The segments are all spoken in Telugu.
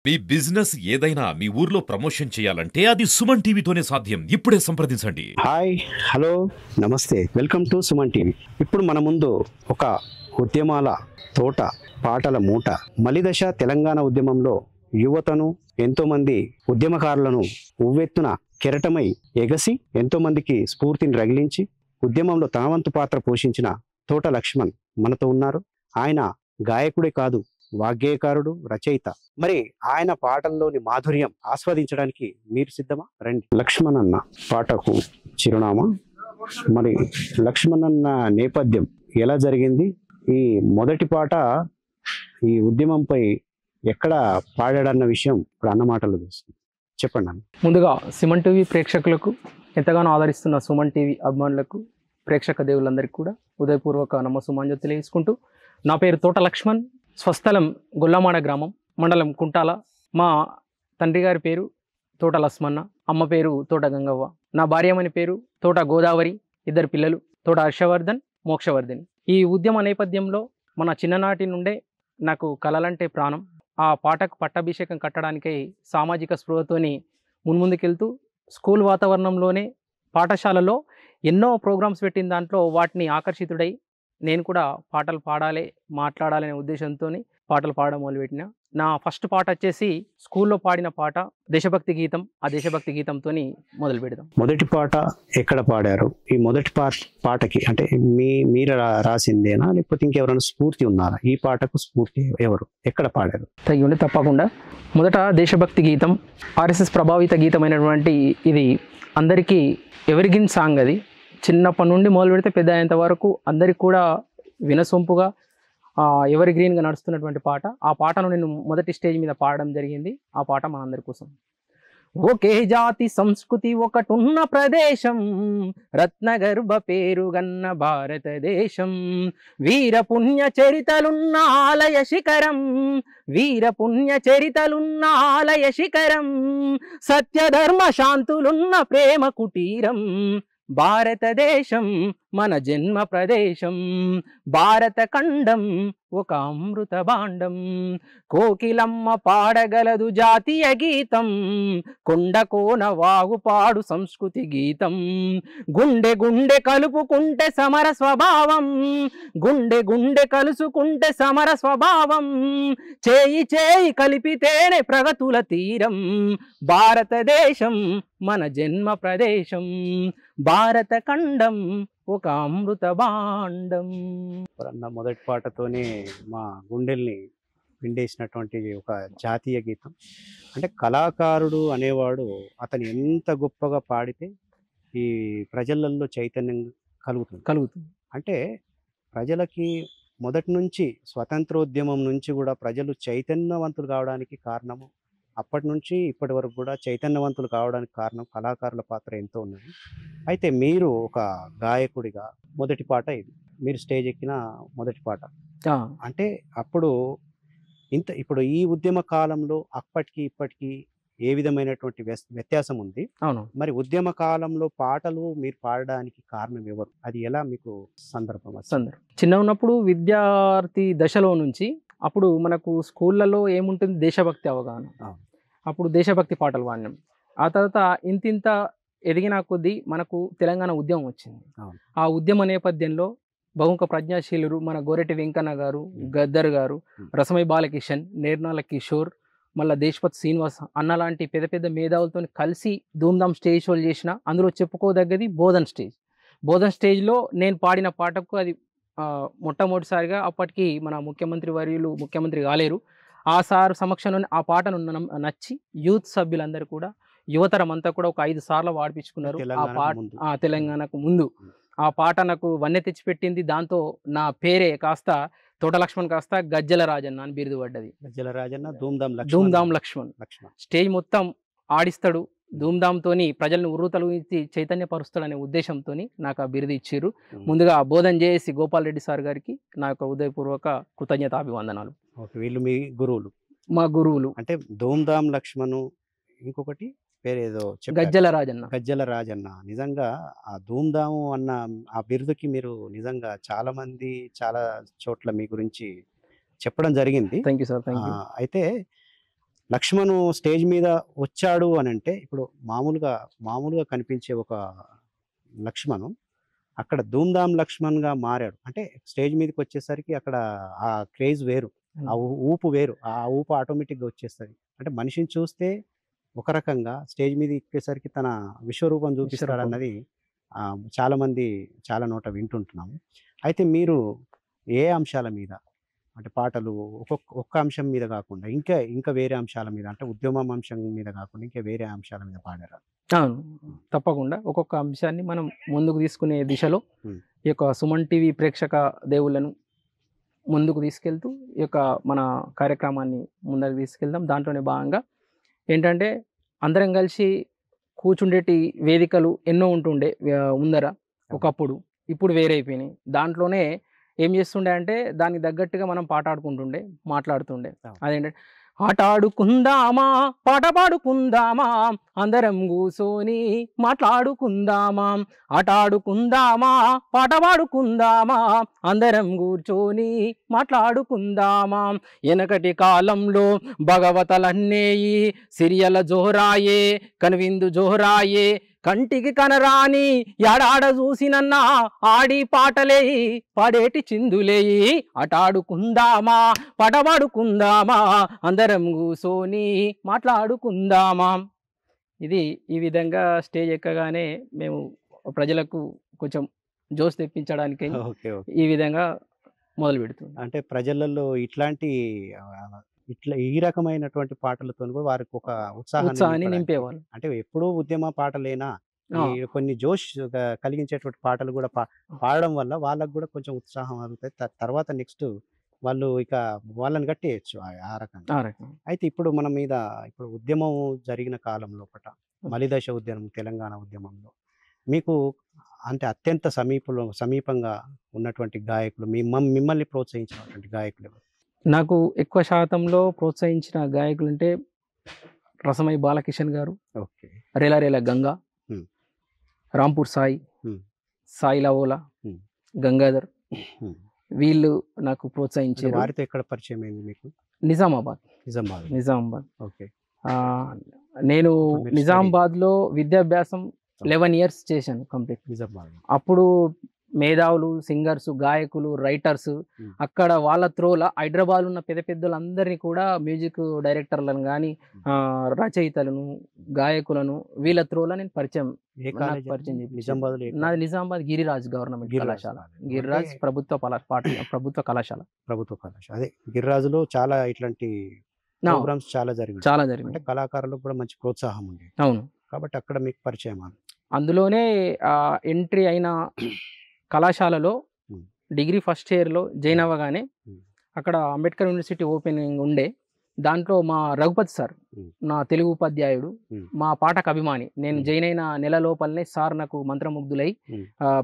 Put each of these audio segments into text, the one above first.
మీ బిజినెస్ ఏదైనా మీ ఊర్లో ప్రమోషన్ చేయాలంటే అది సుమన్ టీవీతోనే సాధ్యం. ఇప్పుడే సంప్రదించండి. హాయ్, హలో, నమస్తే, వెల్కమ్ టు సుమన్ టీవీ. ఇప్పుడు మన ముందు ఒక ఉద్యమాల తోట, పాటల మూట, మలిదశ తెలంగాణ ఉద్యమంలో యువతను, ఎంతోమంది ఉద్యమకారులను ఉవ్వెత్తున కెరటమై ఎగసి ఎంతోమందికి స్ఫూర్తిని రగిలించి ఉద్యమంలో తన వంతు పాత్ర పోషించిన తోట లక్ష్మణ్ మనతో ఉన్నారు. ఆయన గాయకుడే కాదు, వాగ్గేయకారుడు, రచయిత. మరి ఆయన పాటల్లోని మాధుర్యం ఆస్వాదించడానికి మీరు సిద్ధమా? రండి. లక్ష్మణ్ అన్న పాటకు చిరునామా, మరి లక్ష్మణ్ అన్న నేపథ్యం ఎలా జరిగింది, ఈ మొదటి పాట ఈ ఉద్యమంపై ఎక్కడ పాడాడన్న విషయం ఇప్పుడు అన్న మాటలు తెలుస్తుంది. చెప్పండి అన్న. ముందుగా సుమన్ టీవీ ప్రేక్షకులకు, ఎంతగానో ఆదరిస్తున్న సుమన్ టీవీ అభిమానులకు, ప్రేక్షక దేవులందరికీ కూడా ఉదయపూర్వక నమస్సుమాంజలి తెలియజేసుకుంటూ, నా పేరు తోట లక్ష్మణ్, స్వస్థలం గొల్లమాడ గ్రామం, మండలం కుంటాల. మా తండ్రి గారి పేరు తోట లస్మన్న, అమ్మ పేరు తోట గంగవ్వ, నా భార్యమని పేరు తోట గోదావరి, ఇద్దరు పిల్లలు తోట హర్షవర్ధన్, మోక్షవర్ధన్. ఈ ఉద్యమ నేపథ్యంలో మన చిన్ననాటి నుండే నాకు కళలంటే ప్రాణం. ఆ పాటకు పట్టాభిషేకం కట్టడానికై సామాజిక స్పృహతోని మున్ముందుకెళ్తూ స్కూల్ వాతావరణంలోనే పాఠశాలలో ఎన్నో ప్రోగ్రామ్స్ పెట్టిన దాంట్లో వాటిని ఆకర్షితుడై నేను కూడా పాటలు పాడాలి, మాట్లాడాలనే ఉద్దేశంతో పాటలు పాడడం మొదలుపెట్టిన. నా ఫస్ట్ పాట వచ్చేసి స్కూల్లో పాడిన పాట దేశభక్తి గీతం. ఆ దేశభక్తి గీతంతో మొదలు పెడదాం. మొదటి పాట ఎక్కడ పాడారు? ఈ మొదటి పాటకి అంటే మీరు రాసిందేనా, లేకపోతే ఇంకెవరైనా స్ఫూర్తి ఉన్నారా? ఈ పాటకు స్ఫూర్తి ఎవరు, ఎక్కడ పాడారు? తగి ఉండి తప్పకుండా. మొదట దేశభక్తి గీతం, ఆర్ఎస్ఎస్ ప్రభావిత గీతమైనటువంటి ఇది అందరికీ ఎవరిగిన్ సాంగ్. అది చిన్నప్పటి నుండి మొదలు పెడితే పెద్ద అయ్యేంత వరకు అందరికి కూడా వినసొంపుగా ఎవరి గ్రీన్గా నడుస్తున్నటువంటి పాట. ఆ పాటను నేను మొదటి స్టేజ్ మీద పాడడం జరిగింది. ఆ పాట మనందరి కోసం. ఒకే జాతి సంస్కృతి ఒకటున్న ప్రదేశం, రత్నగర్భ పేరుగన్న భారతదేశం, వీర పుణ్య చరితలున్న ఆలయ శిఖరం, వీర పుణ్య చరితలున్న ఆలయ శిఖరం, సత్యధర్మ శాంతులున్న ప్రేమ కుటీరం, భారతదేశం మన జన్మ ప్రదేశం, భారత ఖండం ఒక అమృత భాండం, కోకిలమ్మ పాడగలదు జాతీయ గీతం, కొండ కోన వాగు పాడు సంస్కృతి గీతం, గుండె గుండె కలుపుకుంటే సమర స్వభావం, గుండె గుండె కలుసుకుంటే సమర స్వభావం, చేయి చేయి కలిపితేనే ప్రగతుల తీరం, భారతదేశం మన జన్మ ప్రదేశం, భారత ఖండం ఒక అమృత భాండం. అన్న మొదటి పాటతోనే మా గుండెల్ని పిండేసినటువంటి ఒక జాతీయ గీతం. అంటే కళాకారుడు అనేవాడు అతను ఎంత గొప్పగా పాడితే ఈ ప్రజలలో చైతన్యం కలుగుతుంది. అంటే ప్రజలకి మొదటి నుంచి స్వతంత్రోద్యమం నుంచి కూడా ప్రజలు చైతన్యవంతులు కావడానికి కారణము, అప్పటి నుంచి ఇప్పటి వరకు కూడా చైతన్యవంతులు కావడానికి కారణం కళాకారుల పాత్ర ఎంతో ఉన్నది. అయితే మీరు ఒక గాయకుడిగా మొదటి పాట ఇది, మీరు స్టేజ్ ఎక్కిన మొదటి పాట. అంటే అప్పుడు ఇప్పుడు ఈ ఉద్యమ కాలంలో అప్పటికి ఇప్పటికి ఏ విధమైనటువంటి వ్యత్యాసం ఉంది? అవును. మరి ఉద్యమ కాలంలో పాటలు మీరు పాడడానికి కారణం ఎవరు? అది ఎలా మీకు సందర్భం? చిన్న ఉన్నప్పుడు విద్యార్థి దశలో నుంచి అప్పుడు మనకు స్కూళ్ళలో ఏముంటుంది, దేశభక్తి అవగాహన. అప్పుడు దేశభక్తి పాటలు పాడినాం. ఆ తర్వాత ఇంతింత ఎదిగిన కొద్దీ మనకు తెలంగాణ ఉద్యమం వచ్చింది. ఆ ఉద్యమ నేపథ్యంలో బహుముఖ ప్రజ్ఞాశీలురు మన గోరెటి వెంకన్న గారు, గద్దర్ గారు, రసమై బాలకిషన్, నేర్నాల కిషోర్, మళ్ళీ దేశపతి శ్రీనివాస్ అన్న లాంటి పెద్ద పెద్ద మేధావులతో కలిసి ధూమ్ధామ్ స్టేజ్ షోలు చేసిన. అందులో చెప్పుకోదగ్గది బోధన్ స్టేజ్. బోధన్ స్టేజ్లో నేను పాడిన పాటకు అది మొట్టమొదటిసారిగా అప్పటికి మన ముఖ్యమంత్రి కాలేరు, ఆ సార్ సమక్షంలోనే ఆ పాటను నచ్చి యూత్ సభ్యులందరూ కూడా, యువతరం అంతా కూడా ఒక 5 సార్లు పాడిపించుకున్నారు. ఆ పాట తెలంగాణకు ముందు ఆ పాట నాకు వన్నె తెచ్చిపెట్టింది. దాంతో నా పేరే కాస్త తోట లక్ష్మణ్ కాస్త గజ్జల రాజన్న అని బిరుదు పడ్డది. గజ్జల రాజన్న ధూమ్ధామ్ లక్ష్మణ్. స్టేజ్ మొత్తం ఆడిస్తాడు, ధూమ్ధామ్తోని ప్రజలను ఉర్రూతలు ఇచ్చి చైతన్యపరుస్తాడనే ఉద్దేశంతో నాకు ఆ బిరుదు ఇచ్చారు. ముందుగా బోధన చేసి గోపాల్ రెడ్డి సార్ గారికి నా యొక్క ఉదయపూర్వక కృతజ్ఞతాభివందనాలు. వీళ్ళు మీ గురువులు? మా గురువులు. అంటే ధూమ్ధామ్ లక్ష్మణ్, ఇంకొకటి పేరేదో గజ్జల రాజన్న. గజ్జల రాజన్న. నిజంగా ఆ ధూమ్ధాము అన్న ఆ బిరుదుకి మీరు నిజంగా చాలా మంది చాలా చోట్ల మీ గురించి చెప్పడం జరిగింది. Thank you sir. Thank you. అయితే లక్ష్మణు స్టేజ్ మీద వచ్చాడు అని అంటే ఇప్పుడు మామూలుగా కనిపించే ఒక లక్ష్మణు అక్కడ ధూమ్ధామ్ లక్ష్మణ్గా మారాడు. అంటే స్టేజ్ మీదకి వచ్చేసరికి అక్కడ ఆ క్రేజ్ వేరు, ఆ ఊపు వేరు, ఆ ఊపు ఆటోమేటిక్గా వచ్చేస్తుంది. అంటే మనిషిని చూస్తే ఒక రకంగా స్టేజ్ మీద ఎక్కేసరికి తన విశ్వరూపం చూపిస్తాడు అన్నది చాలా నోట వింటుంటున్నాము. అయితే మీరు ఏ అంశాల మీద అంటే పాటలు ఒక్క అంశం మీద కాకుండా ఇంకా వేరే అంశాల మీద అంటే ఉద్యమం అంశం మీద కాకుండా ఇంకా వేరే అంశాల మీద పాడారా? అవును, తప్పకుండా ఒక్కొక్క అంశాన్ని మనం ముందుకు తీసుకునే దిశలో Hmm. ఈ యొక్క సుమన్ టీవీ ప్రేక్షక దేవుళ్ళను ముందుకు తీసుకెళ్తూ ఈ యొక్క మన కార్యక్రమాన్ని ముందుకు తీసుకెళ్దాం. దాంట్లోనే భాగంగా ఏంటంటే అందరం కలిసి కూర్చుండేటి వేదికలు ఎన్నో ఉంటుండే ముందర ఒకప్పుడు, ఇప్పుడు వేరైపోయినాయి. దాంట్లోనే ఏం చేస్తుండే అంటే దానికి తగ్గట్టుగా మనం పాట ఆడుకుంటుండే, మాట్లాడుతుండే. అదేంటంటే ఆట ఆడుకుందామా, పాట పాడుకుందామా, అందరం కూసోని మాట్లాడుకుందామా, ఆట ఆడుకుందామా, పాట పాడుకుందామా, అందరం కూర్చొని మాట్లాడుకుందామా. వెనకటి కాలంలో భగవతలన్నేయి సిరియల జోరాయే, కనువిందు జోరాయే, కంటికి కనరాని యాడాడ చూసినన్నా ఆడి పాటలేయి, పాడేటి చిందులేయి, అటాడుకుందామా, పటపాడుకుందామా, అందరం కూసోని మాట్లాడుకుందామా. ఇది ఈ విధంగా స్టేజ్ ఎక్కగానే మేము ప్రజలకు కొంచెం జోష్ తెప్పించడానికి ఈ విధంగా మొదలు పెడుతుంది. అంటే ప్రజలలో ఈ రకమైనటువంటి పాటలతో కూడా వారికి ఒక ఉత్సాహాన్ని నింపేవాళ్ళు. అంటే ఎప్పుడూ ఉద్యమ పాటలేనా, కొన్ని జోష్ కలిగించేటువంటి పాటలు కూడా పాడడం వల్ల వాళ్ళకు కూడా కొంచెం ఉత్సాహం అవుతుంది. తర్వాత నెక్స్ట్ వాళ్ళు వాళ్ళని కట్టేయచ్చు ఆ రకంగా. అయితే ఇప్పుడు మన మీద ఇప్పుడు ఉద్యమం జరిగిన కాలం లోపల మలిదశ ఉద్యమం, తెలంగాణ ఉద్యమంలో మీకు అంటే అత్యంత సమీపంగా ఉన్నటువంటి గాయకులు, మిమ్మల్ని ప్రోత్సహించినటువంటి గాయకులు ఎవరు? నాకు ఎక్కువ శాతంలో ప్రోత్సహించిన గాయకులు అంటే రసమై బాలకిషన్ గారు, రేలా గంగా, రాంపూర్ సాయి, సాయి లవోలా, గంగాధర్, వీళ్ళు నాకు ప్రోత్సహించారు. వారితో ఎక్కడ పరిచయం అయింది మీకు? నిజామాబాద్. నేను నిజామాబాద్లో విద్యాభ్యాసం 11 years చేశాను కంప్లీట్. అప్పుడు మేధావులు, సింగర్స్, గాయకులు, రైటర్స్ అక్కడ వాళ్ళ త్రోల హైదరాబాద్ ఉన్న పెద్దలందరినీ కూడా మ్యూజిక్ డైరెక్టర్లను కానీ రచయితలను, గాయకులను వీళ్ళ త్రోల నేను పరిచయం నాది నిజామాబాద్ గిరిరాజ్ గవర్నమెంట్ కళాశాల, గిరిరాజ్ ప్రభుత్వ కళాశాల. అదే గిరిరాజులో చాలా ఇట్లాంటి ప్రోగ్రామ్స్ చాలా జరిగింది. కళాకారులకు కూడా మంచి ప్రోత్సాహం ఉంది. అవును, కాబట్టి అక్కడ మీకు పరిచయం. అందులోనే ఎంట్రీ అయిన కళాశాలలో డిగ్రీ ఫస్ట్ ఇయర్లో జాయిన్ అవ్వగానే అక్కడ అంబేద్కర్ యూనివర్సిటీ ఓపెనింగ్ ఉండే. దాంట్లో మా రఘుపతి సార్ నా తెలుగు ఉపాధ్యాయుడు, మా పాటకు అభిమాని. నేను జాయిన్ అయిన నెల లోపలనే సార్ నాకు మంత్రముగ్ధులై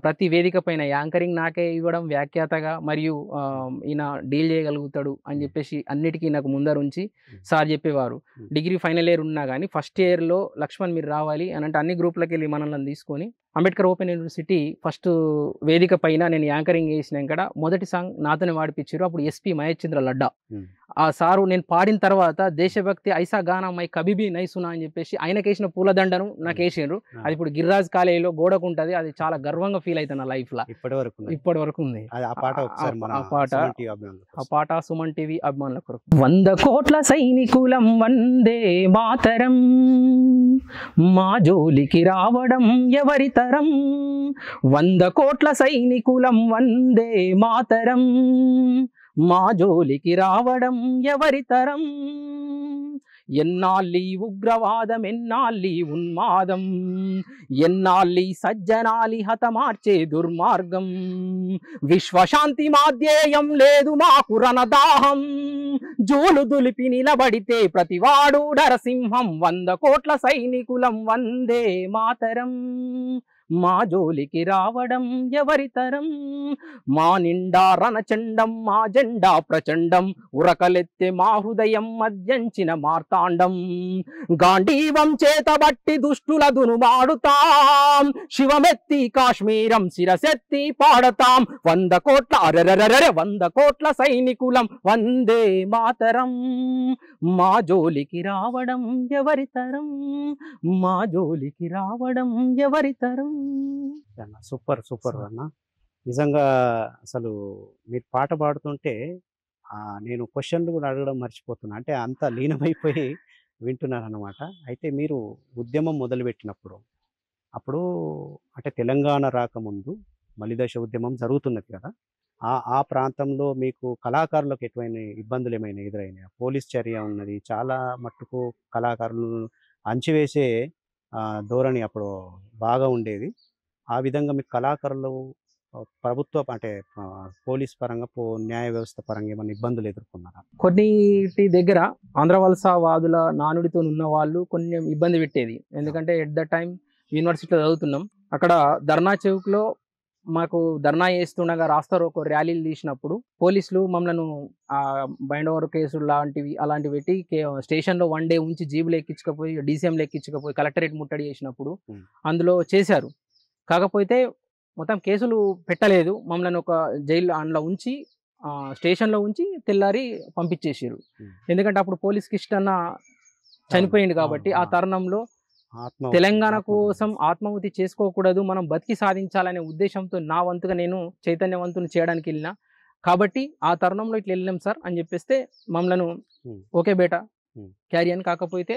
ప్రతి వేదిక పైన యాంకరింగ్ నాకే ఇవ్వడం, వ్యాఖ్యాతగా మరియు ఈయన డీల్ చేయగలుగుతాడు అని చెప్పేసి అన్నిటికీ నాకు ముందరుంచి సార్ చెప్పేవారు. డిగ్రీ ఫైనల్ ఇయర్ ఉన్నా కానీ ఫస్ట్ ఇయర్లో లక్ష్మణ్ మీరు రావాలి అని అంటే అన్ని గ్రూప్లకు వెళ్ళి మనల్ని తీసుకొని అంబేద్కర్ ఓపెన్ యూనివర్సిటీ ఫస్ట్ వేదిక పైన నేను యాంకరింగ్ చేసినాక మొదటి సాంగ్ నాతోనే వాడిపించారు. అప్పుడు ఎస్పీ మహేష్ చంద్ర లడ్డా ఆ సారు నేను పాడిన తర్వాత దేశభక్తి ఐసా గానా మై కబీబీ నైసునా అని చెప్పేసి ఆయనకేసిన పూలదండను నాకు వేసిండ్రు. అది ఇప్పుడు గిరిరాజ్ కాలేజీలో గోడకు ఉంటుంది. అది చాలా గర్వంగా ఫీల్ అవుతుంది నా లైఫ్ లో ఇప్పటి వరకు ఉంది. ఆ పాట సుమన్ టీవీ అభిమానుల కొరకు. 100 కోట్ల సైనికులం వందే మాతరం, మా జోలికి రావడం ఎవరి తరం. 100 కోట్ల సైనికులం వందే మాతరం, మా జోలికి రావడం ఎవరి తరం. ఎన్నాళ్ళీ ఉగ్రవాదం, ఎన్నాళ్ళీ ఉన్మాదం, ఎన్నాళ్ళీ సజ్జనాలి హతమార్చే దుర్మార్గం. విశ్వశాంతి మాధ్యేయం లేదు మాకు రణదాహం, జోలు దులిపి నిలబడితే ప్రతివాడు నరసింహం. 100 కోట్ల సైనికులం వందే మాతరం, మా జోలికి రావడం ఎవరితరం, మా నిండా రణచండం మా జెండా ప్రచండం, ఉరకలెత్తే మా హృదయం మద్యంచిన మార్తాండం, గాంధీవం చేతబట్టి దుష్టుల దునుమాడుతాం, శివమెత్తి కాశ్మీరం శిరసెత్తి పాడతాం, 100 కోట్ల 100 కోట్ల సైనికులం వందే మాతరం, మా జోలికి రావడం ఎవరితరం, మా జోలికి రావడం ఎవరితరం. సూపర్ సూపర్ అన్న. నిజంగా అసలు మీరు పాట పాడుతుంటే నేను క్వశ్చన్లు కూడా అడగడం మర్చిపోతున్నా. అంటే అంత లీనమైపోయి వింటున్నారన్నమాట. అయితే మీరు ఉద్యమం మొదలుపెట్టినప్పుడు అప్పుడు అంటే తెలంగాణ రాకముందు మలిదశ ఉద్యమం జరుగుతున్నది కదా, ఆ ప్రాంతంలో మీకు కళాకారులకు ఎటువంటి ఇబ్బందులు ఏమైనా ఎదురైనాయా? పోలీస్ చర్య ఉన్నది, చాలా మట్టుకు కళాకారులు అణచివేసే ధోరణి అప్పుడు బాగా ఉండేది. ఆ విధంగా మీకు కళాకారులు ప్రభుత్వ అంటే పోలీస్ పరంగా న్యాయ వ్యవస్థ పరంగా ఏమైనా ఇబ్బందులు ఎదుర్కొన్నారా? కొన్నిటి దగ్గర ఆంధ్ర వలస వాదుల నానుడితో ఉన్న వాళ్ళు కొన్ని ఇబ్బంది పెట్టేది. ఎందుకంటే ఎట్ ద టైం యూనివర్సిటీలో చదువుతున్నాం, అక్కడ ధర్నా చౌక్లో మాకు ధర్నా చేస్తుండగా రాస్తారు ఒక ర్యాలీలు తీసినప్పుడు పోలీసులు మమ్మల్ని బైండ్ ఓవర్ కేసులు అలాంటివి పెట్టి స్టేషన్లో 1 డే ఉంచి జీబులు ఎక్కించకపోయి డీసీఎంలు ఎక్కించకపోయి కలెక్టరేట్ ముట్టడి చేసినప్పుడు అందులో చేశారు. కాకపోతే మొత్తం కేసులు పెట్టలేదు, మమ్మల్ని ఒక జైలు అందులో ఉంచి స్టేషన్లో ఉంచి తెల్లారి పంపించేసారు. ఎందుకంటే అప్పుడు పోలీస్ కిష్టన్న చనిపోయింది కాబట్టి ఆ తరుణంలో తెలంగాణ కోసం ఆత్మాహుతి చేసుకోకూడదు, మనం బతికి సాధించాలనే ఉద్దేశంతో నా వంతుగా నేను చైతన్యవంతుని చేయడానికి వెళ్ళిన కాబట్టి ఆ తరుణంలో ఇట్లా వెళ్ళాం సార్ అని చెప్పేస్తే మమ్మల్ని ఓకే బేటా క్యారీ అని, కాకపోతే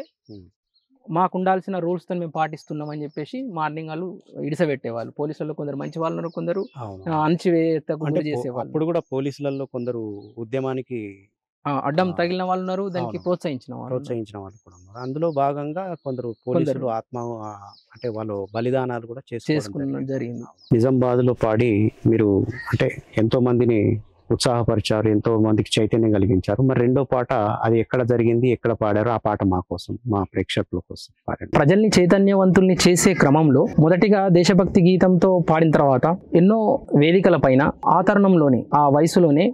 మాకు ఉండాల్సిన రూల్స్తో మేము పాటిస్తున్నాం అని చెప్పేసి మార్నింగ్ వాళ్ళు ఇడిసబెట్టేవాళ్ళు. పోలీసులలో కొందరు మంచి వాళ్ళు, కొందరు అణచివేతకు గురి చేసేవాళ్ళు. అప్పుడు కూడా పోలీసులలో కొందరు ఉద్యమానికి అడ్డం తగిలిన వాళ్ళు ఉన్నారు, దానికి ప్రోత్సహించిన వాళ్ళు కూడా ఉన్నారు. అందులో భాగంగా కొందరు పోలీసులు అంటే వాళ్ళు బలిదానాలు కూడా చేసుకోవడం జరిగింది. నిజామాబాద్లో పాడి మీరు అంటే ఎంతో మందిని ఉత్సాహపరిచారు, ఎంతో మందికి చైతన్యం కలిగించారు. మరి రెండో పాట అది ఎక్కడ జరిగింది, ఎక్కడ పాడారు? ఆ పాట మా కోసం, మా ప్రేక్షకుల కోసం పాడండి. ప్రజల్ని చైతన్యవంతుల్ని చేసే క్రమంలో మొదటిగా దేశభక్తి గీతంతో పాడిన తర్వాత ఎన్నో వేదికల పైన ఆ తరుణంలోనే ఆ వయసులోనే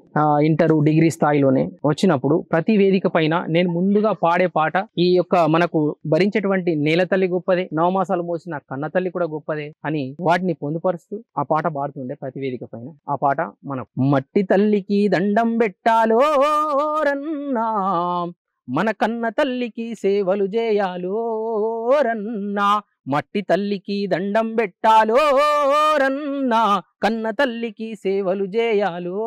ఇంటర్ డిగ్రీ స్థాయిలోనే వచ్చినప్పుడు ప్రతి వేదిక పైన నేను ముందుగా పాడే పాట ఈ యొక్క మనకు భరించేటువంటి నేల తల్లి గొప్పదే, నవమాసాలు మోసిన కన్న తల్లి కూడా గొప్పదే అని వాటిని పొందుపరుస్తూ ఆ పాట పాడుతుండే ప్రతి వేదిక పైన. ఆ పాట మనకు మట్టి తల్లికి దండం పెట్టాలో రన్నా, మన కన్న తల్లికి సేవలు చేయాలో రన్నా, మట్టి తల్లికి దండం పెట్టాలో రన్నా, కన్న తల్లికి సేవలు చేయాలో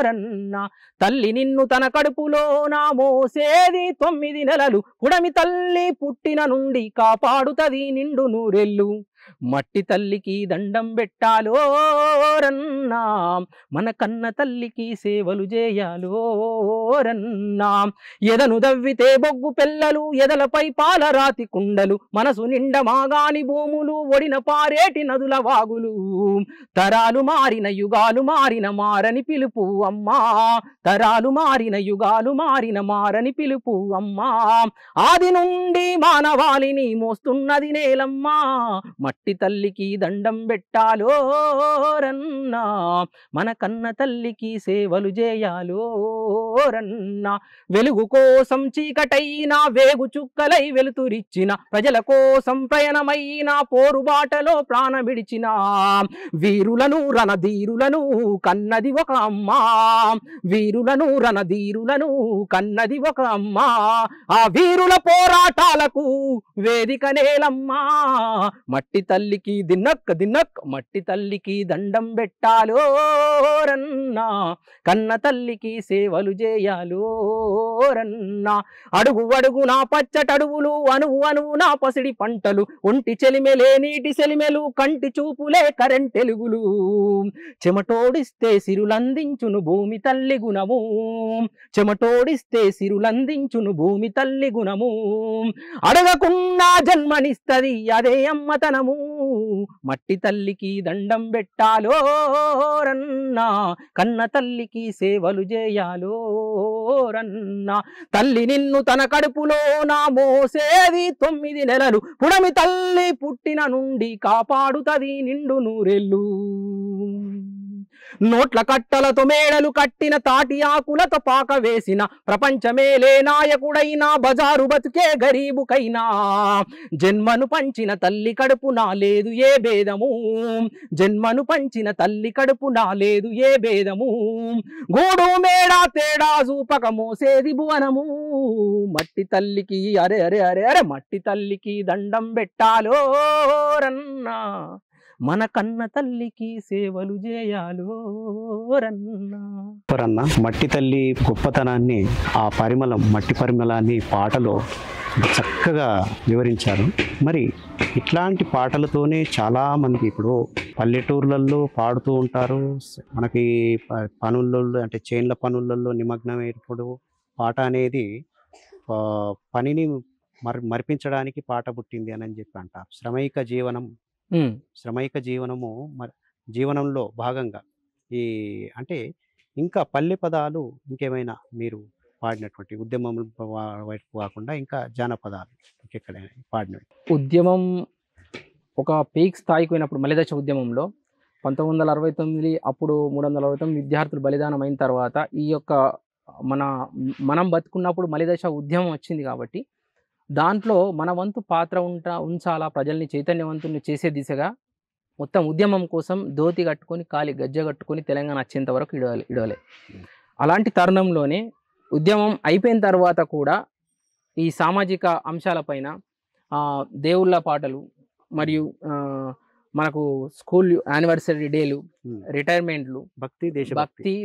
రన్నా, తల్లి నిన్ను తన కడుపులో నా మోసేది 9 నెలలు, పుడమి తల్లి పుట్టిన నుండి కాపాడుతది నిండు నూరెళ్ళు, మట్టి తల్లికి దండం పెట్టాలో రన్నా, మన కన్న తల్లికి సేవలు చేయాలో రన్నా, ఎదను దవ్వితే బొగ్గు పెల్లలు, ఎదలపై పాలరాతి కుండలు, మనసు నిండ మాగాని భూములు, ఒడిన పారేటి నదుల వాగులు, తరాలు మారిన యుగాలు మారిన మారని పిలుపు అమ్మా, తరాలు మారిన యుగాలు మారిన మారని పిలుపు అమ్మా, ఆది నుండి మానవాళిని మోస్తున్నది నేలమ్మా, మట్టి తల్లికి దండం పెట్టాలో రన్నా, మన కన్న తల్లికి సేవలు చేయాలో రన్నా, వెలుగు కోసం చీకటైనా వేగు చుక్కలై వెలుతురిచ్చిన, ప్రజల కోసం ప్రయాణమైన పోరుబాటలో ప్రాణమిడిచిన వీరులను రణధీరులను కన్నది ఒక అమ్మా, వీరులను రణధీరులను కన్నది ఒక అమ్మా, ఆ వీరుల పోరాటాలకు వేదిక నేలమ్మా, మట్టి తల్లికి దిన్నక్ దిన్నక్, మట్టి తల్లికి దండం పెట్టాలో రన్నా, కన్న తల్లికి సేవలు చేయాలో రన్నా, అడుగు అడుగు నా పచ్చటడువులు, అణువు అణువు నా పసిడి పంటలు, ఒంటి చెలిమెలే నీటి సెలిమెలు, కంటి చూపులే కరెంటెలుగులు, చెమటోడిస్తే సిరులందించును భూమి తల్లి గుణము, చెమటోడిస్తే సిరులందించును భూమి తల్లి గుణము, అడగకుండా జన్మనిస్తది అదే అమ్మతనము, మట్టి తల్లికి దండం పెట్టాలో రన్నా, కన్న తల్లికి సేవలు చేయాలో రన్నా. తల్లి నిన్ను తన కడుపులో నా మోసేది 9 నెలలు, పుడమి తల్లి పుట్టిన నుండి కాపాడుతది నిండు నూరెళ్ళు. నోట్ల కట్టలతో మేడలు కట్టిన, తాటి ఆకులతో పాక వేసిన, ప్రపంచమేలే నాయకుడైనా బజారు బతుకే గరీబుకైనా, జన్మను పంచిన తల్లి కడుపున లేదు ఏ భేదము, జన్మను పంచిన తల్లి కడుపున లేదు ఏ భేదము. గూడు మేడ తేడా చూపక మోసేది భువనము, మట్టి తల్లికి అరే అరే అరే అరే మట్టి తల్లికి దండం పెట్టాలో రన్నా, మన కన్న తల్లికి సేవలు చేయాలో రన్నా. అన్న మట్టి తల్లి గొప్పతనాన్ని, ఆ పరిమళం, మట్టి పరిమళాన్ని పాటలో చక్కగా వివరించారు. మరి ఇట్లాంటి పాటలతోనే చాలామంది ఇప్పుడు పల్లెటూర్లలో పాడుతూ ఉంటారు. మనకి పనులలో అంటే చేన్ల పనులలో నిమగ్నమైనప్పుడు పాట అనేది పనిని మరిపించడానికి పాట పుట్టింది అని చెప్పి అంటారు. శ్రమైక జీవనము జీవనంలో భాగంగా ఈ అంటే ఇంకా పల్లె పదాలు ఇంకేమైనా మీరు పాడినటువంటి ఉద్యమం వైపు కాకుండా ఇంకా జానపదాలు ఇంకెక్కడైనా పాడినవి? ఉద్యమం ఒక పీక్ స్థాయికి పోయినప్పుడు మలిదశ ఉద్యమంలో 1969 అప్పుడు 369 విద్యార్థులు బలిదానం అయిన తర్వాత ఈ యొక్క మనం బతుకున్నప్పుడు మలిదశ ఉద్యమం వచ్చింది కాబట్టి దాంట్లో మన వంతు పాత్ర ఉంచాలా, ప్రజల్ని చైతన్యవంతుల్ని చేసే దిశగా మొత్తం ఉద్యమం కోసం ధోతి కట్టుకొని కాలి గజ్జ కట్టుకొని తెలంగాణ వచ్చేంత వరకు ఇడవలే. అలాంటి తరుణంలోనే ఉద్యమం అయిపోయిన తర్వాత కూడా ఈ సామాజిక అంశాలపైన దేవుళ్ళ పాటలు మరియు మనకు స్కూల్ యానివర్సరీ డేలు, రిటైర్మెంట్లు, భక్తి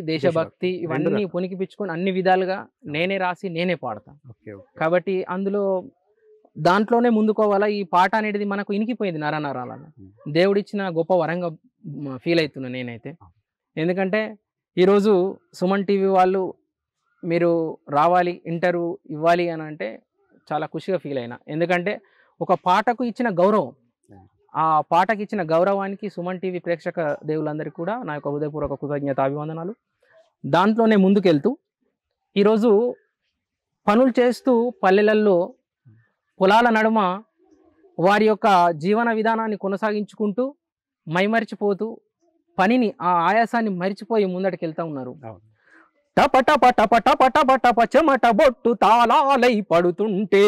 దేశభక్తి ఇవన్నీ పునికిపించుకొని అన్ని విధాలుగా నేనే రాసి నేనే పాడతాను. కాబట్టి దాంట్లోనే ముందుకోవాలా. ఈ పాట అనేది మనకు ఇనికిపోయింది నరనరాలను. దేవుడిచ్చిన గొప్ప వరంగా ఫీల్ అవుతున్నా నేనైతే. ఎందుకంటే ఈరోజు సుమన్ టీవీ వాళ్ళు మీరు రావాలి, ఇంటర్వ్యూ ఇవ్వాలి అని అంటే చాలా ఖుషిగా ఫీల్ అయినా. ఎందుకంటే ఒక పాటకు ఇచ్చిన గౌరవం, ఆ పాటకి ఇచ్చిన గౌరవానికి సుమన్ టీవీ ప్రేక్షక దేవులందరికీ కూడా నా యొక్క హృదయపూర్వక కృతజ్ఞత అభివందనాలు. దాంట్లోనే ముందుకెళ్తూ ఈరోజు పనులు చేస్తూ పల్లెలలో పొలాల నడుమ వారి యొక్క జీవన విధానాన్ని కొనసాగించుకుంటూ మైమరిచిపోతూ పనిని, ఆ ఆయాసాన్ని మరిచిపోయి ముందటికి వెళ్తూ ఉన్నారు. టప టప టప టప టప టప చెమట బొట్టు తాళాలై పడుతుంటే,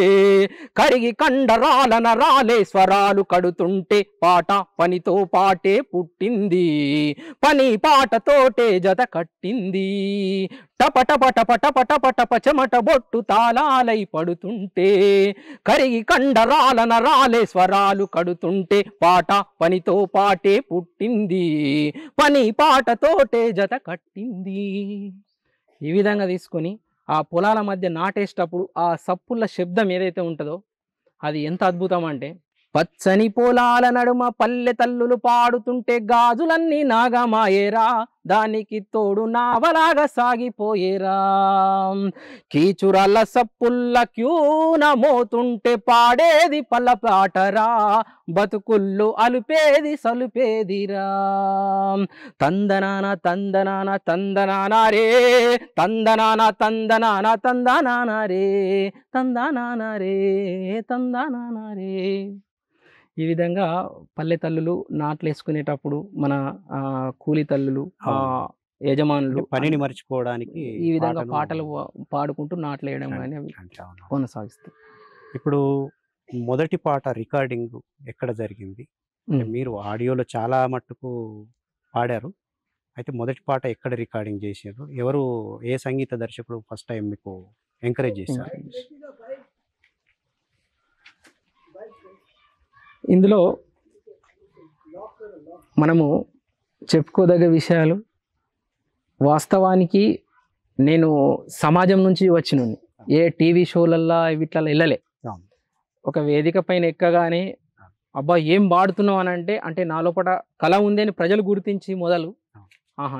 కరిగి కండరాల నరాలే స్వరాలు కడుతుంటే, పాట పనితో పాటే పుట్టింది, పని పాటతోటే జత కట్టింది. టప టప టప టప టప టప చెమట బొట్టు తాళాలై పడుతుంటే, కరిగి కండరాల నరాలే స్వరాలు కడుతుంటే, పాట పనితో పాటే పుట్టింది, పని పాటతోటే జత కట్టింది. ఈ విధంగా తీసుకొని ఆ పొలాల మధ్య నాటేసేటప్పుడు ఆ సప్పుల శబ్దం ఏదైతే ఉంటుందో అది ఎంత అద్భుతం అంటే, పచ్చని పొలాల నడుమ పల్లె తల్లులు పాడుతుంటే గాజులన్నీ నాగమాయేరా, దానికి తోడు నావలాగా సాగిపోయేరా. కీచురాల సప్పుల్ల క్యూన మోతుంటే పాడేది పల్ల పాటరా, బతుకుల్లో అలుపేది సలుపేదిరా. తందనాన తందనాన తందనాన రే, తందనాన తందనాన తందనాన రే, తందనాన రే తందనాన రే. ఈ విధంగా పల్లె తల్లులు నాట్లు వేసుకునేటప్పుడు మన కూలి తల్లులు, యజమానులు పనిని మర్చిపోవడానికి ఈ విధంగా పాటలు పాడుకుంటూ నాట్లు వేయడం కానీ అవి కొనసాగిస్తాయి. ఇప్పుడు మొదటి పాట రికార్డింగ్ ఎక్కడ జరిగింది? మీరు ఆడియోలో చాలా మట్టుకు పాడారు, అయితే మొదటి పాట ఎక్కడ రికార్డింగ్ చేశారు? ఎవరు, ఏ సంగీత దర్శకుడు ఫస్ట్ టైం మీకు ఎంకరేజ్ చేశారు? ఇందులో మనము చెప్పుకోదగ్గ విషయాలు, వాస్తవానికి నేను సమాజం నుంచి వచ్చిన ఏ టీవీ షోలల్లో వీటిలో వెళ్ళలే. ఒక వేదిక పైన ఎక్కగానే అబ్బా ఏం పాడుతున్నావు అని అంటే నా లోపల కళ ఉంది అని ప్రజలు గుర్తించి మొదలు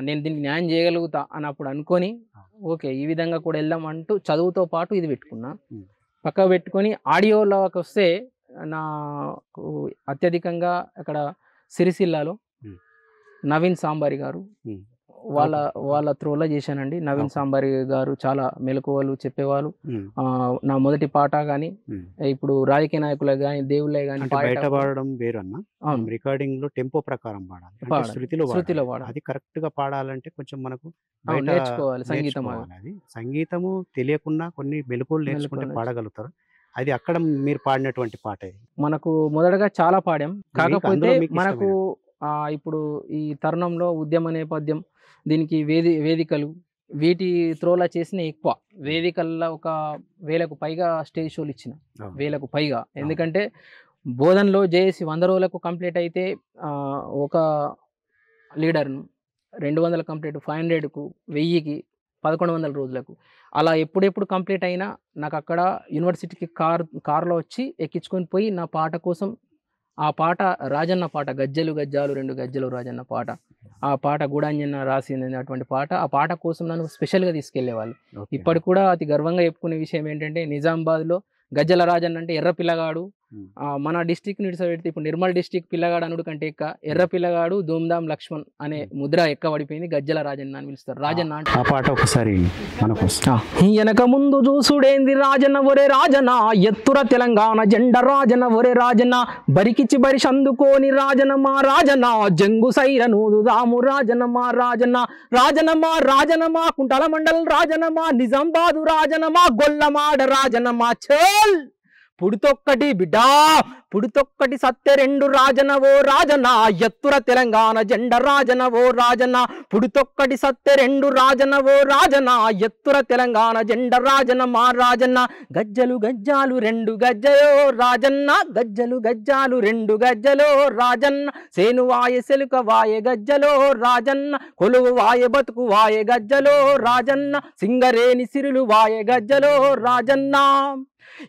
నేను దీనికి న్యాయం చేయగలుగుతా అన్నప్పుడు అనుకొని ఓకే ఈ విధంగా కూడా వెళ్దాం అంటూ చదువుతో పాటు ఇది పెట్టుకున్నా. పక్క పెట్టుకొని ఆడియోలోకి వస్తే నాకు అత్యధికంగా అక్కడ సిరిసిల్లాలో Hmm. నవీన్ సాంబారి గారు Hmm. వాళ్ళ Okay. వాళ్ళ త్రోలో చేశానండి. నవీన్ Okay. సాంబారి గారు చాలా మెలకువలు చెప్పేవాళ్ళు. Hmm. నా మొదటి పాట కానీ Hmm. ఇప్పుడు రాజకీయ నాయకులే కానీ దేవుళ్ళే కానీ అంటే బయట పాడడం వేరు అన్న, అవును రికార్డింగ్ లో టెంపో ప్రకారం పాడాలి, అంటే పాడాలి. శృతిలో శృతిలో పాడాలి. పాడాలి. అది కరెక్ట్ గా పాడాలంటే కొంచెం మనకు అవును, బయట నేర్చుకోవాలి సంగీతం అది. నేర్చుకోవాలి. అది సంగీతము తెలియకుండా కొన్ని మెలకువలు నేర్చుకుంటే మెలకువలు పాడగలుగుతారు. అది అక్కడ మీరు పాడినటువంటి పాట ఇది. మనకు మొదటగా చాలా పాడాం. కాకపోతే అందులో మీకు మనకు ఇప్పుడు ఈ తరుణంలో ఉద్యమ నేపథ్యం, దీనికి వేదికలు వీటి త్రోలా చేసిన ఎక్కువ. వేదికల్లో ఒక 1000కు పైగా స్టేజ్ షోలు ఇచ్చిన, అవును. 1000కు పైగా. ఎందుకంటే బోధనలో జేఏసీ 100 రోజులకు కంప్లీట్ అయితే ఒక లీడర్ను 200 కంప్లీట్, 500కు, 1000కి, 1100 రోజులకు అలా ఎప్పుడెప్పుడు కంప్లీట్ అయినా నాకు అక్కడ యూనివర్సిటీకి కార్లో వచ్చి ఎక్కించుకొని పోయి నా పాట కోసం, ఆ పాట రాజన్న పాట, గజ్జలు గజ్జాలు 2 గజ్జలు రాజన్న పాట, ఆ పాట గూడాంజన్న రాసినటువంటి పాట, ఆ పాట కోసం నన్ను స్పెషల్గా తీసుకెళ్లేవాళ్ళు. ఓకే. ఇప్పటికి కూడా అతి గర్వంగా చెప్పుకునే విషయం ఏంటంటే నిజామాబాద్లో గజ్జల రాజన్న అంటే ఎర్ర పిల్లగాడు. మన డిస్టిక్ నిడిసబెడితే ఇప్పుడు నిర్మల్ డిస్టిక్ పిల్లగాడు అనుడు కంటే ఎర్ర పిల్లగాడు ధూమ్ధామ్ లక్ష్మణ్ అనే ముద్ర ఎక్కబడిపోయింది. గజ్జల రాజన్న అని పిలుస్తారు. రాజన్న అంటే ఆ పాట ఒకసారి మనకు వెనక ముందు చూసుడేంది రాజన్న ఒరే రాజన్న, ఎత్తుర తెలంగాణ జెండ రాజన్న ఒరే రాజన్న, బరికిచ్చి బరిసి అందుకోని రాజన్న మా రాజన్న, జంగు సైరనూదు దాము రాజన్న మా రాజన్న, రాజన్న మా రాజన్న మా కుంటల మండల్ రాజన్న మా నిజామాబాదు రాజన్న మా గొల్లమాడ రాజన్న మా చల్ పుడితొక్కటి బిడ్డా పుడితొక్కటి సత్య 2 రాజన ఓ రాజన, ఎత్తుర తెలంగాణ జెండ రాజన ఓ రాజన, పుడితొక్కటి సత్య 2 రాజన ఓ రాజన, ఎత్తుర తెలంగాణ జెండ రాజన మా రాజన్న, గజ్జలు గజ్జాలు 2 గజ్జలో రాజన్న, గజ్జలు గజ్జాలు 2 గజ్జలో రాజన్న, సేను వాయ సెలుక వాయ గజ్జలో రాజన్న, కొలువు వాయ బతుకు వాయ గజ్జలో రాజన్న, సింగరేని సిరులు వాయ గజ్జలో రాజన్న.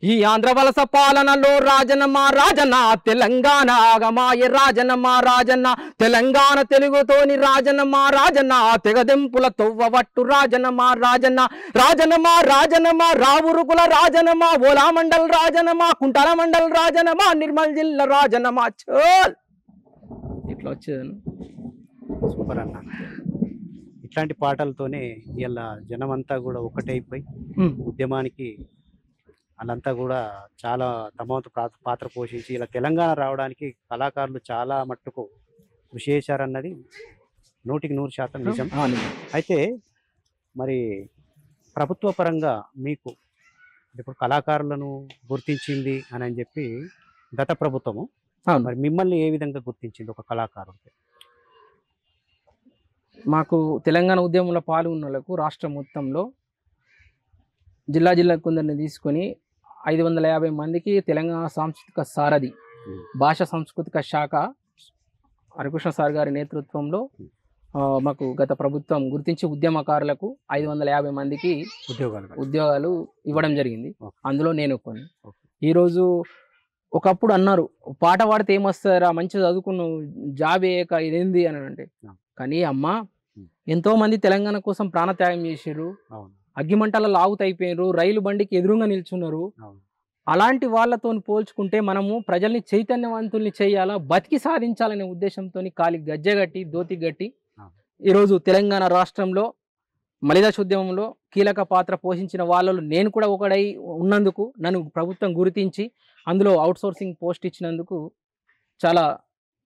ఈ ఆంధ్ర వలస పాలనలో రాజన్న మా రాజన్న, తెలంగాణ ఆగమాయ రాజన్న మా రాజన్న, తెలంగాణ తెలుగుతోని రాజన్న మా రాజన్న, తెగదెంపుల తొవ్వవట్టు రాజన్న మా రాజన్న, రాజన్న మా రాజన్న మా రావురుకుల రాజన్న మా ఓలా మండల్ రాజన్న మా కుంటల మండల్ రాజన్న మా నిర్మల్ జిల్లా రాజన్న మా చోల్. ఇట్లా వచ్చేది. సూపర్ అన్న. ఇట్లాంటి పాటలతోనే ఇలా జనమంతా కూడా ఒకటైపోయి ఉద్యమానికి వాళ్ళంతా కూడా చాలా తమ వంతు పాత్ర పోషించి ఇలా తెలంగాణ రావడానికి కళాకారులు చాలా మట్టుకు కృషి చేశారన్నది 100% నిజం. అయితే మరి ప్రభుత్వ పరంగా మీకు ఇప్పుడు కళాకారులను గుర్తించింది అని చెప్పి గత ప్రభుత్వము మరి మిమ్మల్ని ఏ విధంగా గుర్తించింది ఒక కళాకారుడికి? మాకు తెలంగాణ ఉద్యమంలో పాల్గొన్నలకు రాష్ట్రం మొత్తంలో జిల్లా కొందరిని తీసుకొని 550 మందికి తెలంగాణ సాంస్కృతిక సారథి భాషా సాంస్కృతిక శాఖ హరికృష్ణ సార్ గారి నేతృత్వంలో మాకు గత ప్రభుత్వం గుర్తించి ఉద్యమకారులకు 550 మందికి ఉద్యోగాలు ఇవ్వడం జరిగింది. అందులో నేను కొన్ని. ఈరోజు ఒకప్పుడు అన్నారు పాట పాడితే ఏమొస్తారా, మంచిగా చదువుకున్నావు, జాబ్ వేయక ఇదేంది అని అంటే, కానీ అమ్మ ఎంతో మంది తెలంగాణ కోసం ప్రాణత్యాగం చేసారు, అగ్గిమంటలలో ఆవుతైపోయినారు, రైలు బండికి ఎదురుగా నిల్చున్నారు. అలాంటి వాళ్ళతో పోల్చుకుంటే మనము ప్రజల్ని చైతన్యవంతుల్ని చేయాలా, బతికి సాధించాలనే ఉద్దేశంతో కాలి గజ్జెగట్టి దోతి గట్టి ఈరోజు తెలంగాణ రాష్ట్రంలో మలిదశ ఉద్యమంలో కీలక పాత్ర పోషించిన వాళ్ళలో నేను కూడా ఒకడై ఉన్నందుకు నన్ను ప్రభుత్వం గుర్తించి అందులో అవుట్సోర్సింగ్ పోస్ట్ ఇచ్చినందుకు చాలా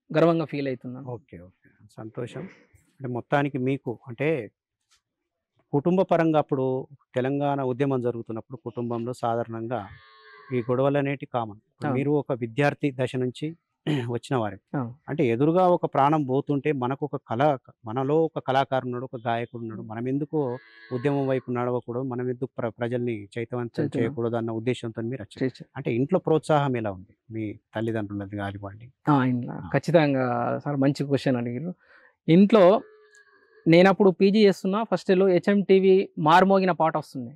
గర్వంగా ఫీల్ అవుతున్నాను. ఓకే ఓకే, సంతోషం. అంటే మొత్తానికి మీకు అంటే కుటుంబ పరంగా అప్పుడు తెలంగాణ ఉద్యమం జరుగుతున్నప్పుడు కుటుంబంలో సాధారణంగా ఈ గొడవలు అనేటి కామన్. మీరు ఒక విద్యార్థి దశ నుంచి వచ్చిన వారే, అంటే ఎదురుగా ఒక ప్రాణం పోతుంటే మనకు ఒక మనలో ఒక కళాకారుడు ఉన్నాడు, ఒక గాయకుడు ఉన్నాడు, మనం ఎందుకు ఉద్యమం వైపు నడవకూడదు, మనం ఎందుకు ప్రజల్ని చైతన్యవంతం చేయకూడదు అన్న ఉద్దేశంతో మీరు వచ్చారు. అంటే ఇంట్లో ప్రోత్సాహం ఎలా ఉంది మీ తల్లిదండ్రులది కానివ్వండి? ఖచ్చితంగా సార్, మంచి క్వశ్చన్ అడిగారు. ఇంట్లో నేను అప్పుడు పీజీ చేస్తున్నా, ఫస్ట్ లో HMTV మార్మోగిన పాట వస్తుంది.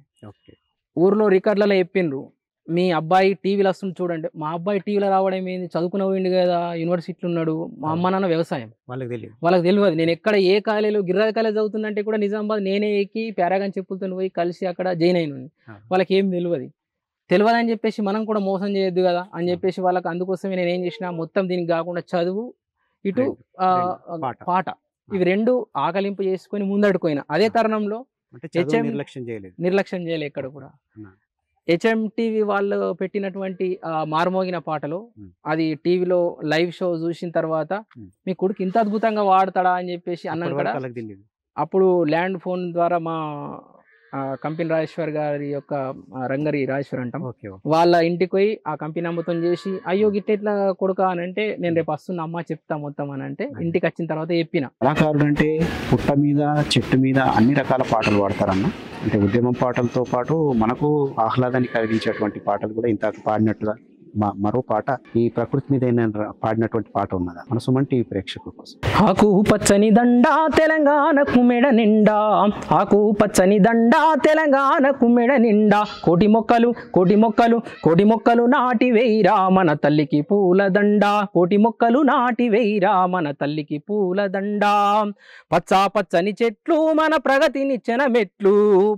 ఊర్లో రికార్డులలో చెప్పిండ్రు, మీ అబ్బాయి టీవీలో వస్తుంది చూడండి. మా అబ్బాయి టీవీలో రావడం ఏంది, చదువుకున్న పోయింది కదా, యూనివర్సిటీలో ఉన్నాడు. మా అమ్మ నాన్న వ్యవసాయం, వాళ్ళకి తెలియదు. నేను ఎక్కడ ఏ కాలేజీలో గిర్రాజ కాలేజ్ చదువుతుందంటే కూడా నిజామాబాద్ నేనే ఎక్కి పారాగాన్ చెప్పులతో పోయి కలిసి అక్కడ జాయిన్ అయిన, వాళ్ళకి ఏం తెలియదు. తెలియదని చెప్పేసి మనం కూడా మోసం చేయొద్దు కదా అని చెప్పేసి వాళ్ళకి అందుకోసమే నేను ఏం చేసిన మొత్తం దీనికి కాకుండా చదువు ఇటు పాట ఇవి రెండు ఆకలింపు చేసుకొని ముందడుకోయిన. అదే తరుణంలో నిర్లక్ష్యం చేయలేదు ఎక్కడ కూడా. HMTV వాళ్ళు పెట్టినటువంటి మారుమోగిన పాటలు అది టీవీలో లైవ్ షో చూసిన తర్వాత మీ కొడుకు ఇంత అద్భుతంగా వాడతాడా అని చెప్పేసి అన్నాను కదా. అప్పుడు ల్యాండ్ ఫోన్ ద్వారా మా కంపెనీ రాజేశ్వర్ గారి యొక్క రంగరి రాజేశ్వర్ అంటాం, వాళ్ళ ఇంటికి పోయి ఆ కంపెనీ అమ్ముతం చేసి అయ్యో గిట్ట ఎట్లా కొడుక అని అంటే నేను రేపు వస్తున్నా అమ్మ చెప్తా మొత్తం అని అంటే ఇంటికి వచ్చిన తర్వాత చెప్పిన. కళాకారుడు అంటే పుట్ట మీద చెట్టు మీద అన్ని రకాల పాటలు పాడతారన్న. అంటే ఉద్యమం పాటలతో పాటు మనకు ఆహ్లాదాన్ని కలిగించేటువంటి పాటలు కూడా ఇంత పాడినట్టుగా మరో పాట ఈ ప్రకృతి మీద పాడినటువంటి పాట ఉన్నదా మన సుమన్ టీవీ ప్రేక్షకుల కోసం? ఆకు పచ్చని దండా తెలంగాణకు మెడ నిండా, ఆకు పచ్చని దండా తెలంగాణకు మెడ నిండా, కోటి మొక్కలు కోటి మొక్కలు కోటి మొక్కలు నాటి వేయిరా మన తల్లికి పూల దండా, కోటి మొక్కలు నాటి వేయిరా మన తల్లికి పూల దండా. పచ్చా పచ్చని చెట్లు మన ప్రగతినిచ్చిన మెట్లు,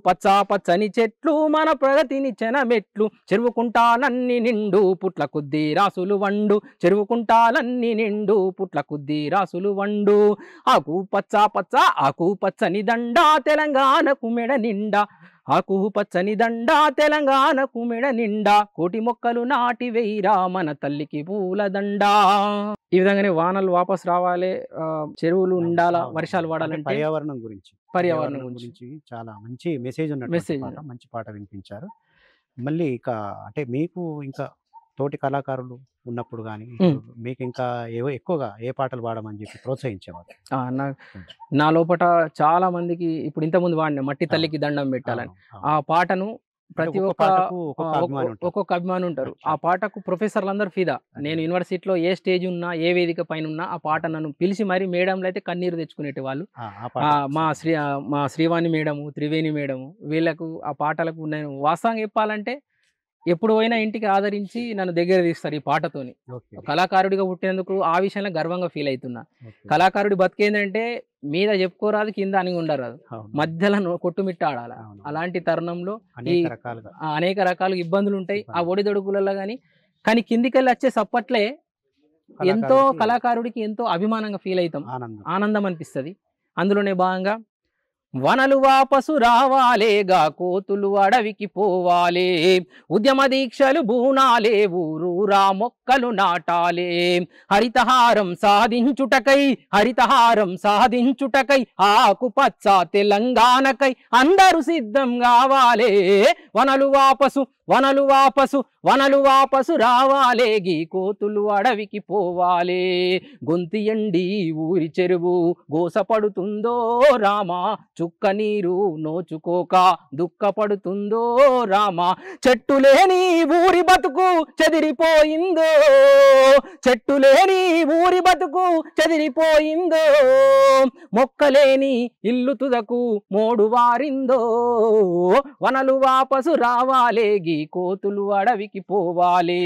పచ్చా పచ్చని చెట్లు మన ప్రగతినిచ్చిన మెట్లు, చెరువుకుంటానన్ని నిండు పుట్ల కొద్ది రాసులు వండు, చెరువుకుంటాలన్నీ నిండు పుట్ల కొద్ది రాసులు వండు. ఆకు పచ్చా పచ్చా ఆకు పచ్చని దండా తెలంగాణకు మెడ నిండా, ఆకు పచ్చని దండా తెలంగాణకు మెడ నిండా, కోటి మొక్కలు నాటి వేయిరా మన తల్లికి పూల దండా. ఈ విధంగానే వానలు వాపస్ రావాలి, చెరువులు ఉండాలా, వర్షాలు పడాలంటే పర్యావరణం గురించి చాలా మంచి మెసేజ్ ఉన్నట్టు మంచి పాట వినిపించారు. మళ్ళీ ఇక అంటే మీకు ఇంకా తోటి కళాకారులు ఉన్నప్పుడు కానీ మీకు ఇంకా ఎక్కువగా ఏ పాటలు పాడమని చెప్పి ప్రోత్సహించేవారు? నా లోపల చాలా మందికి ఇప్పుడు ఇంతకుముందు వాడిన మట్టి తల్లికి దండం పెట్టాలని ఆ పాటను ప్రతి ఒక్కొక్క అభిమాని ఉంటారు. ఆ పాటకు ప్రొఫెసర్లు అందరూ ఫిదా. నేను యూనివర్సిటీలో ఏ స్టేజ్ ఉన్నా ఏ వేదిక పైన ఉన్నా ఆ పాట నన్ను పిలిచి మరి మేడంలో అయితే కన్నీరు తెచ్చుకునేటి వాళ్ళు. మా శ్రీవాణి మేడము, త్రివేణి మేడము, వీళ్ళకు ఆ పాటలకు నేను వాస్తవంగా చెప్పాలంటే ఎప్పుడు పోయినా ఇంటికి ఆదరించి నన్ను దగ్గర తీస్తారు ఈ పాటతోని. కళాకారుడిగా పుట్టినందుకు ఆ విషయంలో గర్వంగా ఫీల్ అవుతున్నా. కళాకారుడి బతికేందంటే మీద చెప్పుకోరాదు, కింద అని ఉండరాదు, మధ్యలో కొట్టుమిట్ట ఆడాలి. అలాంటి తరుణంలో అనేక రకాల ఇబ్బందులు ఉంటాయి ఆ ఒడిదొడుకులలో కానీ కిందికెళ్ళి వచ్చే సప్పట్లే ఎంతో కళాకారుడికి ఎంతో అభిమానంగా ఫీల్ అవుతాం, ఆనందం అనిపిస్తుంది. అందులోనే భాగంగా వనలు వాపసు రావాలేగా కోతులు అడవికి పోవాలే, ఉద్యమ దీక్షలు బూనాలే ఊరూరా మొక్కలు నాటాలే, హరితహారం సాధించుటకై హరితహారం సాధించుటకై ఆకుపచ్చ తెలంగాణకై అందరూ సిద్ధం కావాలే. వనలు వాపసు వనలు వాపసు వనలు వాపసు రావాలే, గీ కోతులు అడవికి పోవాలే, గొంతి ఎండి ఊరి చెరువు గోసపడుతుందో రామా, చుక్క నీరు నోచుకోక దుఃఖపడుతుందో రామా, చెట్టు లేని ఊరి బతుకు చెదిరిపోయిందో, చెట్టు లేని ఊరి బతుకు చెదిరిపోయిందో, మొక్కలేని ఇల్లు తుదకు మోడు వారిందో, వనలు వాపసు రావాలే, గీ కోతులు అడవికి పోవాలే,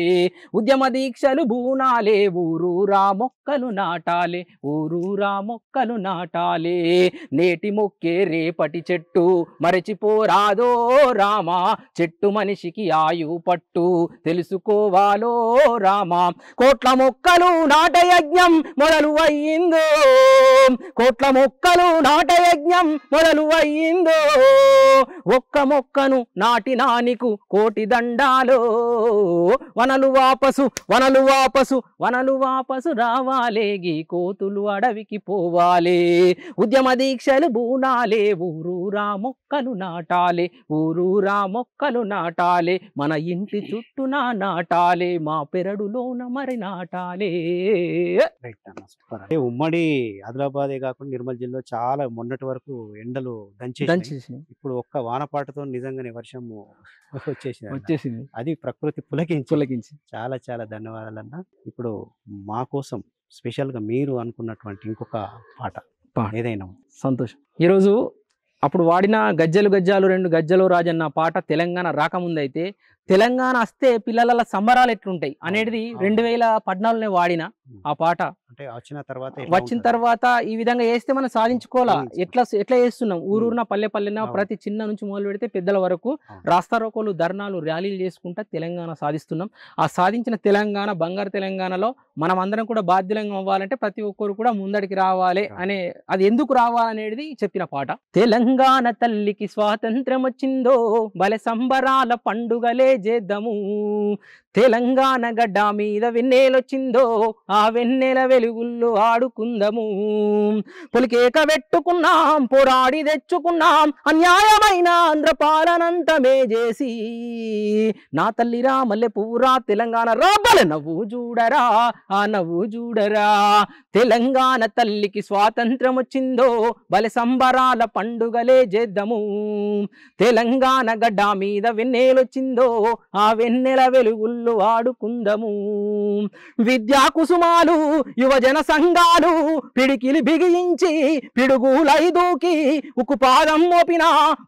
ఉద్యమ దీక్షలు బూనాలే ఊరూరా మొక్కలు నాటాలే, ఊరూరా మొక్కలు నాటాలే, నేటి మొక్కే రేపటి చెట్టు మరచిపోరాదో రామా, చెట్టు మనిషికి ఆయు పట్టు తెలుసుకోవాలో రామా, కోట్ల మొక్కలు నాటయజ్ఞం మొదలు అయ్యిందో, కోట్ల మొక్కలు నాటయజ్ఞం మొదలు అయ్యిందో, ఒక్క మొక్కను నాటినా నీకు కోటి దండాలో, వనలు వాపసు వనలు వాపసు వనలు వాపసు రావాలే, గీ కోతులు అడవికి పోవాలే, ఉద్యమ దీక్షలు బూనాలే ఊరూరా మొక్కలు నాటాలే, ఊరూరా మొక్కలు నాటాలే, మన ఇంటి చుట్టూన నాటాలే, మా పెరడులోన మరి నాటాలే. ఉమ్మడి ఆదిలాబాదే కాకుండా నిర్మల్ జిల్లా చాలా మొన్నటి వరకు ఎండలు దంచేసి ఇప్పుడు ఒక్క వానపాటతో నిజంగానే వర్షం వచ్చేసింది. అది ప్రకృతి పులకించి చాలా చాలా ధన్యవాదాలన్న. ఇప్పుడు మా కోసం స్పెషల్ గా మీరు అనుకున్నటువంటి ఇంకొక పాట ఏదైనా? సంతోషం. ఈరోజు అప్పుడు వాడిన గజ్జలు గజ్జాలు రెండు గజ్జలు రాజన్న పాట తెలంగాణ రాకముందైతే తెలంగాణ వస్తే పిల్లల సంబరాలు ఎట్లుంటాయి అనేది 2014 వాడిన ఆ పాట అంటే వచ్చిన తర్వాత వచ్చిన తర్వాత ఈ విధంగా వేస్తే మనం సాధించుకోవాలా. ఎట్లా చేస్తున్నాం ఊరూరున పల్లె పల్లెన అవును. ప్రతి చిన్న నుంచి మొదలు పెడితే పెద్దల వరకు అవును. రాస్తారోకోలు, ధర్నాలు, ర్యాలీలు చేసుకుంటా తెలంగాణ సాధిస్తున్నాం. ఆ సాధించిన తెలంగాణ బంగారు తెలంగాణలో మనం అందరం కూడా బాధ్యులంగా అవ్వాలంటే ప్రతి ఒక్కరు కూడా ముందడికి రావాలి అనే, అది ఎందుకు రావాలనేది చెప్పిన పాట. తెలంగాణ తల్లికి స్వాతంత్రం వచ్చిందో భలే సంబరాల పండుగలే చేద్దాము, తెలంగాణ గడ్డ మీద వెన్నెలొచ్చిందో ఆ వెన్నెల వెలుగుల్లో ఆడుకుందాము, పొలికేక పెట్టుకున్నాం పోరాడి తెచ్చుకున్నాం అన్యాయమైన ఆంధ్ర పాలనంతమే చేసి, నా తల్లిరా మల్లె పూరా తెలంగాణ రాబల నవ్వు చూడరా ఆ నవ్వు చూడరా, తెలంగాణ తల్లికి స్వాతంత్రం వచ్చిందో భలే సంబరాల పండుగలే చేద్దాము, తెలంగాణ గడ్డ మీద వెన్నెలొచ్చిందో ఆ వెన్నెల వెలుగుల్లో ఆడుకుందాము, విద్యా కుసుమాలు యువజన సంఘాలు పిడికిలి బిగించి పిడుగులై దూకి ఉక్కు పాదం మోపిన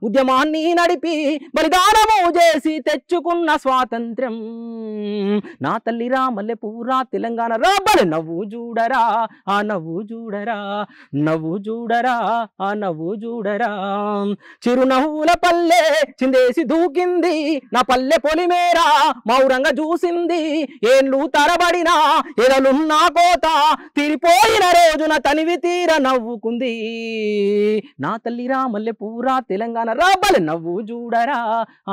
ఉద్యమాన్ని నడిపి బలిదానము చేసి తెచ్చుకున్న స్వాతంత్ర్యం, నా తల్లిరా మల్లె పూరా తెలంగాణ రాబల నవ్వు చూడరా ఆ నవ్వు చూడరా, నవ్వు చూడరా ఆ నవ్వు చూడరా, చిరునవ్వుల పల్లె చిందేసి దూకింది నా పల్లె పొలిమేరా మౌరంగా చూసింది, ఏళ్ళు తరబడిన ఎదలున్నా కోత తిరిపోయిన రోజున తనివి తీర నవ్వుకుంది, నా తల్లిరా మల్లె పూరా తెలంగాణ రాబల నవ్వు చూడరా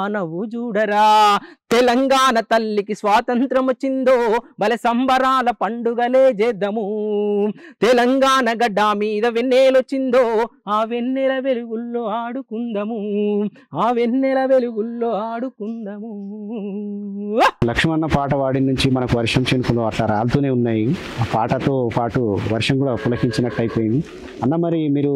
ఆ నవ్వు చూడరా, తెలంగాణ తల్లికి స్వాతంత్రం వచ్చిందో భలే సంబరాల పండుగలే చేద్దాము, తెలంగాణ గడ్డ మీద వెన్నెలొచ్చిందో ఆ వెన్నెల వెలుగుల్లో ఆడుకుందాము, ఆ వెన్నెల వెలుగుల్లో ఆడుకుందాము. లక్ష్మణ పాట వాడి నుంచి మనకు వర్షం చినుకులు అట్లా రాలుతూనే ఉన్నాయి. ఆ పాటతో పాటు వర్షం కూడా పులకించినట్టు అయిపోయింది. అన్న మరి మీరు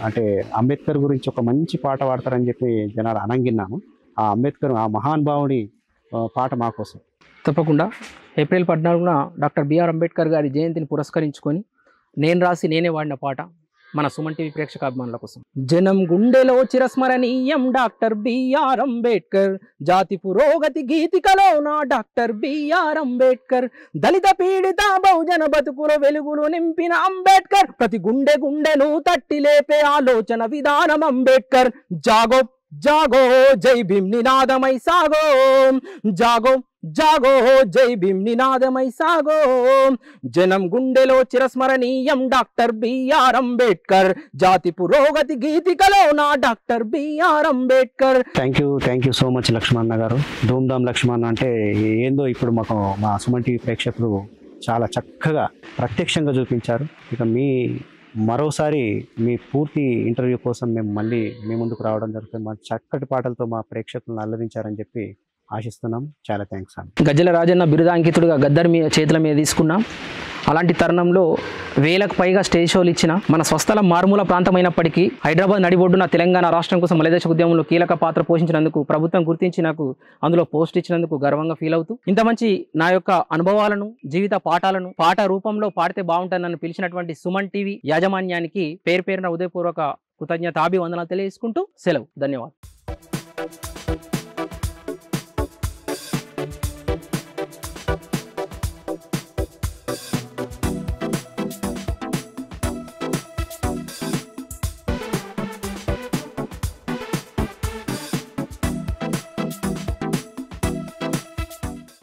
అంటే అంబేద్కర్ గురించి ఒక మంచి పాట పాడతారని చెప్పి జనాలు అనంగిన్నాను. ఆ అంబేద్కర్ ఆ మహానుభావుడి పాట మా కోసం. తప్పకుండా. ఏప్రిల్ 14న డాక్టర్ బిఆర్ అంబేద్కర్ గారి జయంతిని పురస్కరించుకొని నేను రాసి నేనే వాడిన పాట మన సుమన్ టీవీ ప్రేక్షకాభిమానుల కోసం. జనం గుండెలో చిరస్మరణీయం డాక్టర్ బిఆర్ అంబేద్కర్, జాతి పురోగతి గీతికలో నా డాక్టర్ బిఆర్ అంబేద్కర్, దళిత పీడిత బహుజన బతుకుల వెలుగులు నింపిన అంబేద్కర్, ప్రతి గుండె గుండెను తట్టి లేపే ఆలోచన విధానం అంబేద్కర్, జాగో జాగో జై భీమ్ నినాదమై సాగో, జాగో జాగో జై భీమ్ నినాదమై సాగో, జనం గుండెలో చిరస్మరణీయం డాక్టర్ బిఆర్ అంబేద్కర్, జాతి పురోగతి గీతికలో నా doctor BR Ambedkar. Thank you so much Lakshmana garu. Dhoomdham Laxman అంటే ఏందో ఇప్పుడు మాకు మా సుమన్ టీవీ ప్రేక్షకులు చాలా చక్కగా ప్రత్యక్షంగా చూపించారు. ఇక మరోసారి మీ పూర్తి ఇంటర్వ్యూ కోసం మేము మళ్ళీ మీ ముందుకు రావడం జరుగుతుంది. మా చక్కటి పాటలతో మా ప్రేక్షకులను అల్లరించారని చెప్పి ఆశిస్తున్నాం. చాలా థ్యాంక్స్ అండి. గజ్జల రాజన్న బిరుదాంకితుడుగా గద్దర్ చేతుల మీద తీసుకున్నాం. అలాంటి తరుణంలో వేలకు పైగా స్టేజ్ షోలు ఇచ్చిన మన స్వస్థలం మారుమూల ప్రాంతమైనప్పటికీ హైదరాబాద్ నడిబొడ్డున తెలంగాణ రాష్ట్రం కోసం మలిదశ ఉద్యమంలో కీలక పాత్ర పోషించినందుకు ప్రభుత్వం గుర్తించి నాకు అందులో పోస్ట్ ఇచ్చినందుకు గర్వంగా ఫీల్ అవుతూ, ఇంత మంచి నా యొక్క అనుభవాలను జీవిత పాఠాలను పాట రూపంలో పాడితే బాగుంటుంది నన్ను పిలిచినటువంటి సుమన్ టీవీ యాజమాన్యానికి పేరున ఉదయపూర్వక కృతజ్ఞతాభివందనాలు తెలియజేసుకుంటూ సెలవు. ధన్యవాదాలు.